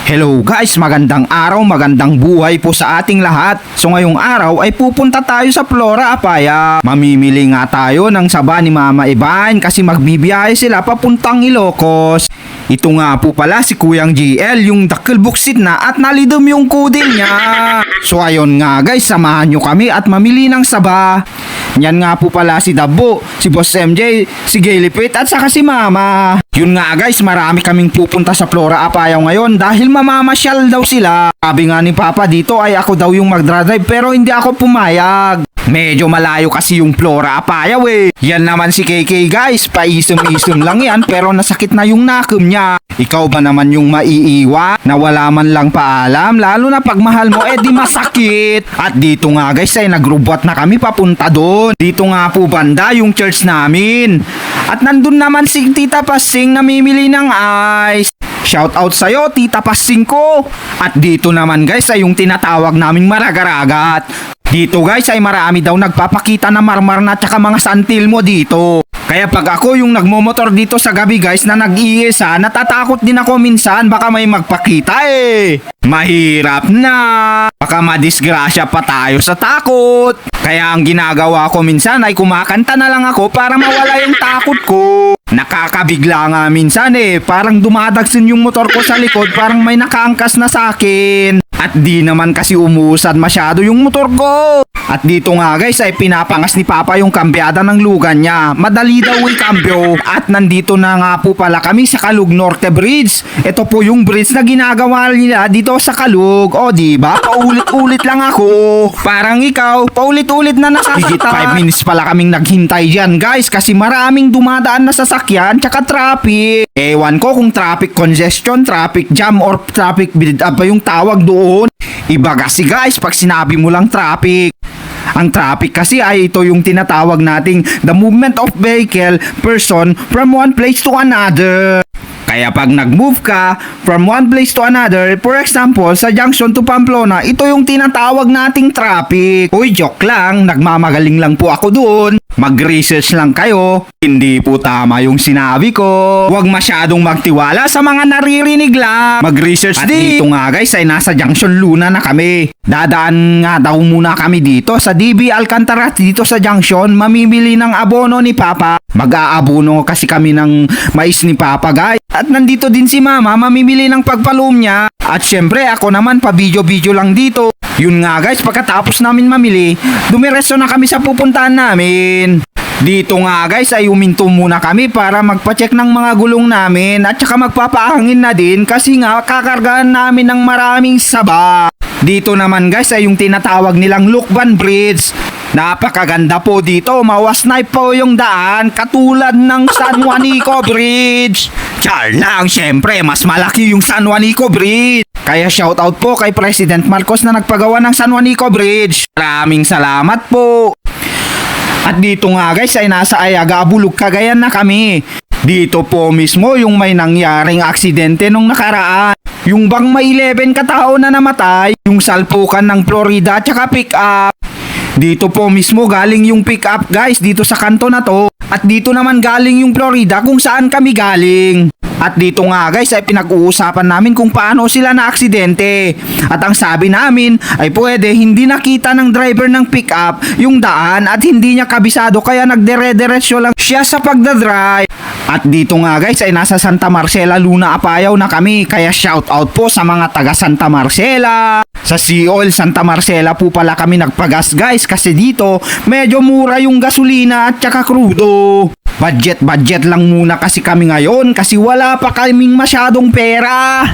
Hello guys, magandang araw, magandang buhay po sa ating lahat. So ngayong araw ay pupunta tayo sa Flora Apaya. Mamimili nga tayo ng saba ni Mama Ivan kasi magbibiyahe sila papuntang Ilocos. Ito nga po pala si Kuyang GL, yung dakil buksit na at nalidom yung kudil niya. So ayun nga guys, samahan nyo kami at mamili ng saba. Yan nga po pala si Dabo, si Boss MJ, si Gaylipit at saka si Mama. Yun nga guys, marami kaming pupunta sa Flora Apaya ngayon dahil mamamasyal daw sila. Sabi nga ni Papa dito ay ako daw yung magdadrive pero hindi ako pumayag. Medyo malayo kasi yung Flora Apaya Yan naman si KK guys, paisom-isom lang yan pero nasakit na yung nakum niya. Ikaw ba naman yung maiiwa na wala man lang paalam, lalo na pag mahal mo di masakit. At dito nga guys ay nagrubot na kami papunta doon. Dito nga po banda yung church namin. At nandun naman si Tita Pasing namimili ng ice. Shout out sa'yo Tita Pasing ko. At dito naman guys ay yung tinatawag naming maragaragat. Dito guys ay marami daw nagpapakita na marmar na tsaka mga santil mo dito. Kaya pag ako yung nagmomotor dito sa gabi guys na nag-iisa, natatakot din ako minsan baka may magpakita Mahirap na. Baka madisgrasya pa tayo sa takot. Kaya ang ginagawa ko minsan ay kumakanta na lang ako para mawala yung takot ko. Nakakabigla nga minsan parang dumadagsin yung motor ko sa likod, parang may nakaangkas na sa akin. At di naman kasi umuusad masyado yung motor ko. At dito nga guys ay pinapangas ni Papa yung kambyada ng lugan niya. Madali daw yung kambyo. At nandito na nga po pala kami sa Kalug Norte Bridge. Ito po yung bridge na ginagawa nila dito sa Kalug. O diba? Paulit-ulit lang ako. Parang ikaw, paulit-ulit na nasasakta. Higit 5 minutes pala kaming naghintay dyan guys kasi maraming dumadaan na sasakyan tsaka traffic. Ewan ko kung traffic congestion, traffic jam or traffic build up ba yung tawag doon. Iba kasi guys pag sinabi mo lang traffic. Ang traffic kasi ay ito yung tinatawag nating the movement of vehicle, person from one place to another. Kaya pag nag-move ka from one place to another, for example, sa junction to Pamplona, ito yung tinatawag nating traffic. Uy, joke lang, nagmamagaling lang po ako doon. Mag-research lang kayo. Hindi po tama yung sinabi ko. Huwag masyadong magtiwala sa mga naririnig lang. Mag-research din. At dito nga guys ay nasa Junction Luna na kami. Dadaan nga daw muna kami dito sa DB Alcantara dito sa Junction. Mamimili ng abono ni Papa. Mag-aabono kasi kami ng mais ni Papa guys. At nandito din si Mama mamimili ng pagpalum niya. At syempre ako naman pa video lang dito. Yun nga guys, pagkatapos namin mamili, dumiretso na kami sa pupuntahan namin. Dito nga guys ay uminto muna kami para magpa-check ng mga gulong namin at saka magpapaahangin na din kasi nga kakargaan namin ng maraming saba. Dito naman guys ay yung tinatawag nilang Lukban Bridge. Napakaganda po dito, mawasnay po yung daan katulad ng San Juanico Bridge. Char lang, syempre mas malaki yung San Juanico Bridge. Kaya shoutout po kay President Marcos na nagpagawa ng San Juanico Bridge. Maraming salamat po. At dito nga guys ay nasa Ayaga, Bulug, Cagayan na kami. Dito po mismo yung may nangyaring aksidente nung nakaraan. Yung bang may 11 katao na namatay, yung salpukan ng Florida tsaka pick up. Dito po mismo galing yung pick up guys dito sa kanto na to. At dito naman galing yung Florida kung saan kami galing. At dito nga guys ay pinag-uusapan namin kung paano sila na aksidente. At ang sabi namin ay pwede hindi nakita ng driver ng pick-up yung daan at hindi niya kabisado kaya nagdire-diretso lang siya sa pagdadrive. At dito nga guys ay nasa Santa Marcela, Luna, Apayao na kami. Kaya shout out po sa mga taga Santa Marcela. Sa Seoul, Santa Marcela po pala kami nagpagas guys kasi dito medyo mura yung gasolina at saka krudo. Budget lang muna kasi kami ngayon kasi wala pa kaming masyadong pera.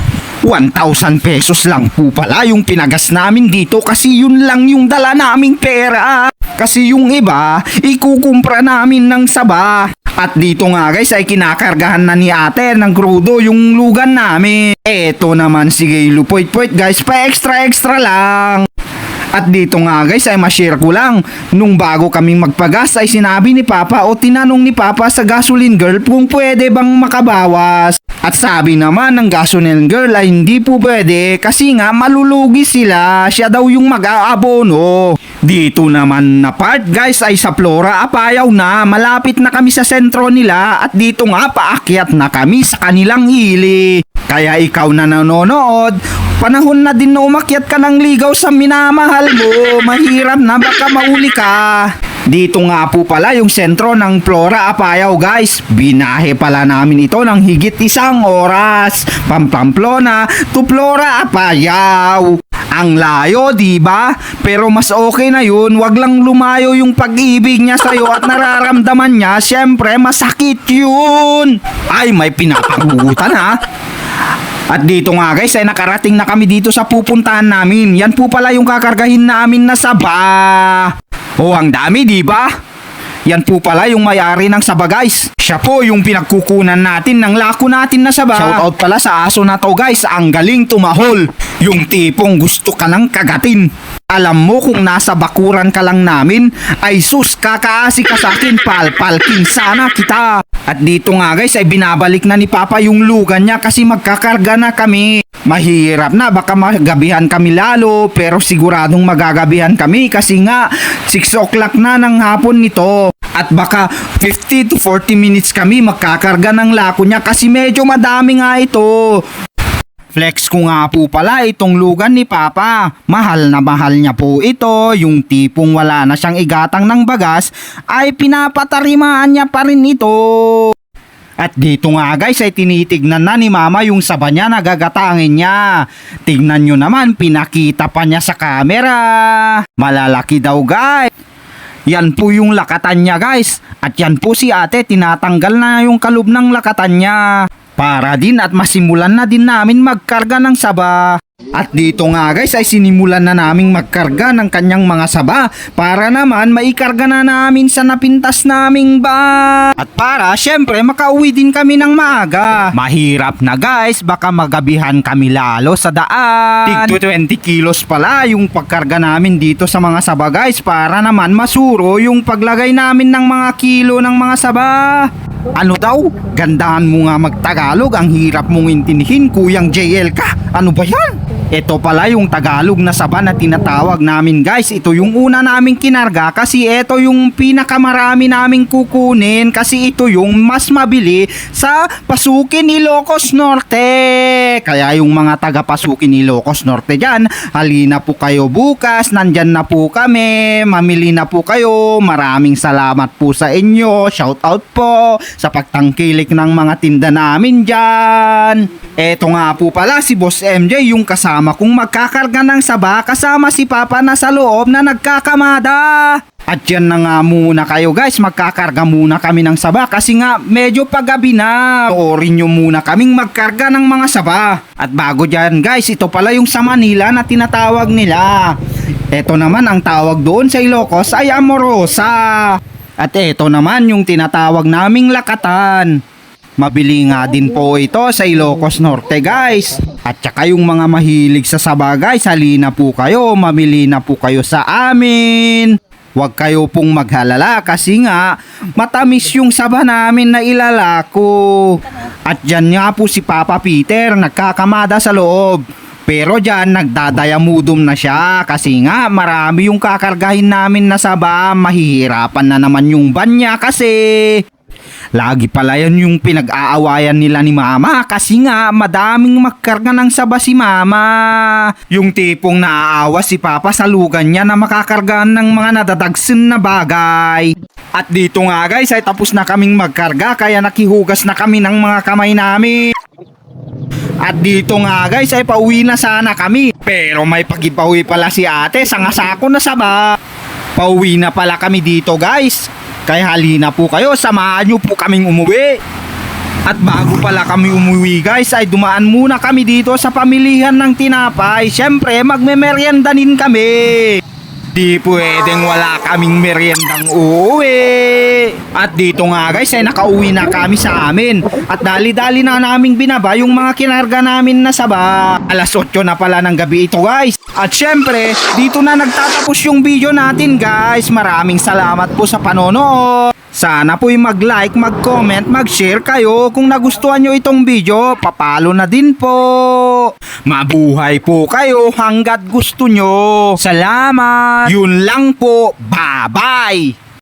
1,000 pesos lang po pala yung pinagas namin dito kasi yun lang yung dala naming pera. Kasi yung iba, ikukumpra namin ng saba. At dito nga guys ay kinakargahan na ni ate ng krudo yung lugan namin. Eto naman sige lupoy-poy guys, pa extra lang. At dito nga guys ay ma-share ko lang. Nung bago kaming magpagas ay sinabi ni Papa o tinanong ni Papa sa gasoline girl kung pwede bang makabawas. At sabi naman ng gasoline girl ay hindi po pwede kasi nga malulugi sila. Siya daw yung mag-aabono. Dito naman na part guys ay sa Flora Apayao na, malapit na kami sa sentro nila at dito nga paakyat na kami sa kanilang hili. Kaya ikaw na nanonood, panahon na din na umakyat ka ng ligaw sa minamahal mo, mahirap na baka mauli ka. Dito nga po pala yung sentro ng Flora Apayao guys. Binahe pala namin ito ng higit 1 oras. Pamplona to Flora Apayao. Ang layo, di ba? Pero mas okay na yun, wag lang lumayo yung pag-ibig niya sa'yo at nararamdaman niya, syempre masakit yun. Ay, may pinapangutan ha. At dito nga guys ay nakarating na kami dito sa pupuntahan namin. Yan po pala yung kakargahin namin na saba. Oh, ang dami, di ba? Yan po pala yung may-ari ng saba guys. Siya po yung pinagkukunan natin ng lako natin na saba. Shoutout pala sa aso na to guys, ang galing tumahol. Yung tipong gusto ka nang kagatin. Alam mo kung nasa bakuran ka lang namin, ay sus kakaasi ka sa akin, palpalkin sana kita. At dito nga guys ay binabalik na ni Papa yung lugan niya kasi magkakarga na kami. Mahirap na, baka magabihan kami lalo, pero siguradong magagabihan kami kasi nga 6 o'clock na ng hapon nito. At baka 50 to 40 minutes kami magkakarga ng lako niya kasi medyo madami nga ito. Flex ko nga po pala itong lugan ni Papa. Mahal na mahal niya po ito. Yung tipong wala na siyang igatang ng bagas ay pinapatarimaan niya pa rin ito. At dito nga guys ay tinitignan na ni Mama yung saba niya na gagatangin niya. Tignan nyo naman, pinakita pa niya sa camera. Malalaki daw guys. Yan po yung lakatan niya guys. At yan po si ate, tinatanggal na yung kalub ng lakatan niya. Para din at masimulan na din namin magkarga ng saba. At dito nga guys ay sinimulan na naming magkarga ng kanyang mga saba para naman maikarga na namin sa napintas naming ba. At para syempre makauwi din kami ng maaga. Mahirap na guys, baka magabihan kami lalo sa daan. Tig 20 kilos pala yung pagkarga namin dito sa mga saba guys para naman masuro yung paglagay namin ng mga kilo ng mga saba. Ano daw? Gandahan mo nga magtagalog, ang hirap mong intindihin, Kuyang JL ka. Ano ba yan? Ito pala yung Tagalog na saba na tinatawag namin guys. Ito yung una naming kinarga kasi ito yung pinakamarami naming kukunin kasi ito yung mas mabili sa Pasukin, Ilocos Norte. Kaya yung mga taga Pasukin, Ilocos Norte dyan, halina po kayo bukas, nandyan na po kami, mamili na po kayo. Maraming salamat po sa inyo. Shout out po sa pagtangkilik ng mga tinda namin dyan. Eto nga po pala si Boss MJ yung kasama kung magkakarga ng saba kasama si Papa na sa loob na nagkakamada. At yan na nga muna kayo guys, magkakarga muna kami ng saba kasi nga medyo paggabi na. Oorin nyo muna kaming magkarga ng mga saba. At bago dyan guys, ito pala yung sa Manila na tinatawag nila. Ito naman ang tawag doon sa Ilocos ay Amorosa. At ito naman yung tinatawag naming lakatan. Mabili nga din po ito sa Ilocos Norte guys. At saka yung mga mahilig sa saba guys, halina po kayo, mamili na po kayo sa amin. Huwag kayo pong maghalala kasi nga matamis yung saba namin na ilalako. At dyan nga po si Papa Peter nagkakamada sa loob. Pero dyan nagdadayamudom na siya kasi nga marami yung kakargahin namin na saba. Mahihirapan na naman yung van niya kasi lagi pala yan yung pinag-aawayan nila ni Mama kasi nga madaming magkarga ng saba si Mama. Yung tipong naaawa si Papa sa lugan niya na makakargaan ng mga nadadagsin na bagay. At dito nga guys ay tapos na kaming magkarga kaya nakihugas na kami ng mga kamay namin. At dito nga guys ay pauwi na sana kami. Pero may pagipawi pala si ate sa ngasako na saba. Pauwi na pala kami dito guys. Kaya halina po kayo, samahan nyo po kaming umuwi. At bago pala kami umuwi guys ay dumaan muna kami dito sa pamilihan ng tinapay. Syempre magmemeryenda din kami. Di pwedeng wala kaming meryendang uuwi. At dito nga guys ay nakauwi na kami sa amin. At dali-dali na naming binaba yung mga kinarga namin na saba. Alas 8 na pala ng gabi ito guys. At syempre dito na nagtatapos yung video natin guys. Maraming salamat po sa panonood. Sana po'y mag-like, mag-comment, mag-share kayo kung nagustuhan nyo itong video. Papalo na din po. Mabuhay po kayo hanggat gusto nyo. Salamat! Yun lang po. Bye-bye!